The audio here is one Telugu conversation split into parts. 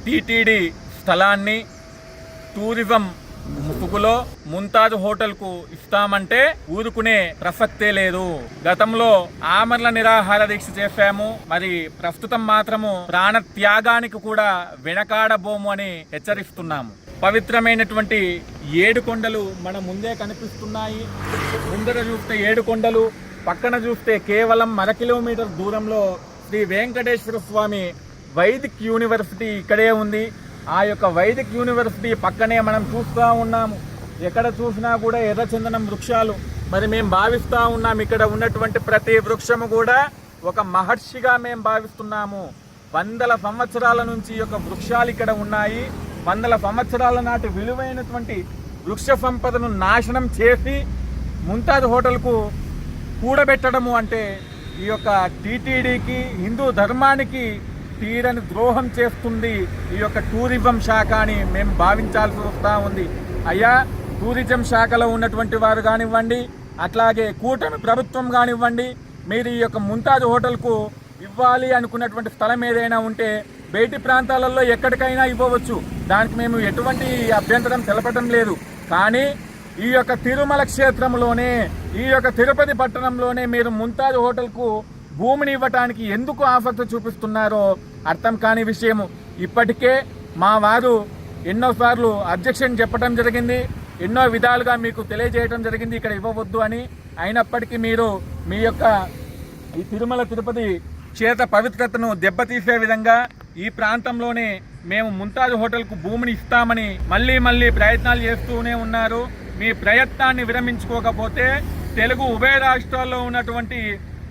టీటీడీ స్థలాన్ని టూరిజం ముసుగులో ముంతాజ్ హోటల్కు ఇస్తామంటే ఊరుకునే ప్రసక్తే లేదు. గతంలో ఆమరణ నిరాహార దీక్ష చేశాము, మరి ప్రస్తుతం మాత్రము ప్రాణ త్యాగానికి కూడా వెనకాడబోము అని హెచ్చరిస్తున్నాము. పవిత్రమైనటువంటి 7 కొండలు మన ముందే కనిపిస్తున్నాయి. ముందర చూస్తే 7 కొండలు, పక్కన చూస్తే కేవలం 1 కిలోమీటర్ దూరంలో శ్రీ వెంకటేశ్వర స్వామి వైదిక్ యూనివర్సిటీ ఇక్కడే ఉంది. ఆ యొక్క వైదిక్ యూనివర్సిటీ పక్కనే మనం చూస్తూ ఉన్నాము. ఎక్కడ చూసినా కూడా ఎర్రచందనం వృక్షాలు. మరి మేము భావిస్తూ ఉన్నాం ఇక్కడ ఉన్నటువంటి ప్రతి వృక్షము కూడా ఒక మహర్షిగా మేము భావిస్తున్నాము. వందల సంవత్సరాల నుంచి ఈ యొక్క వృక్షాలు ఇక్కడ ఉన్నాయి. వందల సంవత్సరాల నాటి విలువైనటువంటి వృక్ష సంపదను నాశనం చేసి ముంతాజ్ హోటల్కు కూడబెట్టడము అంటే ఈ యొక్క టీటీడీకి, హిందూ ధర్మానికి తీరని ద్రోహం చేస్తుంది ఈ యొక్క టూరిజం శాఖ అని మేము భావించాల్సి వస్తూ ఉంది. అయ్యా, టూరిజం శాఖలో ఉన్నటువంటి వారు కానివ్వండి, అట్లాగే కూటమి ప్రభుత్వం కానివ్వండి, మీరు ఈ యొక్క ముంతాజ్ హోటల్కు ఇవ్వాలి అనుకున్నటువంటి స్థలం ఏదైనా ఉంటే బయటి ప్రాంతాలలో ఎక్కడికైనా ఇవ్వవచ్చు. దానికి మేము ఎటువంటి అభ్యంతరం తెలపడం లేదు. కానీ ఈ యొక్క తిరుమల క్షేత్రంలోనే, ఈ యొక్క తిరుపతి పట్టణంలోనే మీరు ముంతాజ్ హోటల్కు భూమిని ఇవ్వటానికి ఎందుకు ఆసక్తి చూపిస్తున్నారో అర్థం కాని విషయము. ఇప్పటికే మా వారు ఎన్నోసార్లు అబ్జెక్షన్ చెప్పడం జరిగింది, ఎన్నో విధాలుగా మీకు తెలియజేయడం జరిగింది ఇక్కడ ఇవ్వవద్దు అని. అయినప్పటికీ మీరు మీ యొక్క ఈ తిరుమల తిరుపతి క్షేత్ర పవిత్రతను దెబ్బతీసే విధంగా ఈ ప్రాంతంలోనే మేము ముంతాజ్ హోటల్కు భూమిని ఇస్తామని మళ్ళీ ప్రయత్నాలు చేస్తూనే ఉన్నారు. మీ ప్రయత్నాన్ని విరమించుకోకపోతే తెలుగు ఉభయ రాష్ట్రాల్లో ఉన్నటువంటి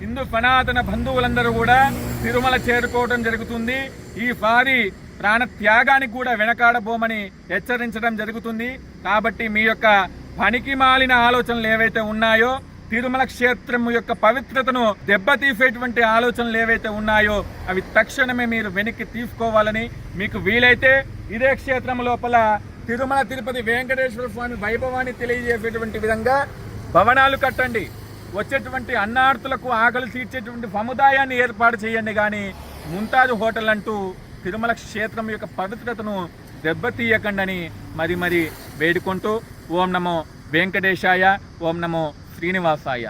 హిందూ సనాతన బంధువులందరూ కూడా తిరుమల చేరుకోవడం జరుగుతుంది. ఈసారి ప్రాణ త్యాగానికి కూడా వెనకాడబోమని హెచ్చరించడం జరుగుతుంది. కాబట్టి మీ యొక్క పనికి మాలిన ఆలోచనలు ఏవైతే ఉన్నాయో, తిరుమల క్షేత్రం యొక్క పవిత్రతను దెబ్బతీసేటువంటి ఆలోచనలు ఏవైతే ఉన్నాయో అవి తక్షణమే మీరు వెనక్కి తీసుకోవాలని, మీకు వీలైతే ఇదే క్షేత్రం లోపల తిరుమల తిరుపతి వెంకటేశ్వర స్వామి వైభవాన్ని తెలియజేసేటువంటి విధంగా భవనాలు కట్టండి. వచ్చేటువంటి అన్నార్థులకు ఆకలి తీర్చేటువంటి సముదాయాన్ని ఏర్పాటు చేయండి. కానీ ముంతాజ్ హోటల్ అంటూ తిరుమల క్షేత్రం యొక్క పవిత్రతను దెబ్బతీయకండని మరి వేడుకుంటూ ఓం నమో వెంకటేశాయ, ఓం నమో శ్రీనివాసాయ.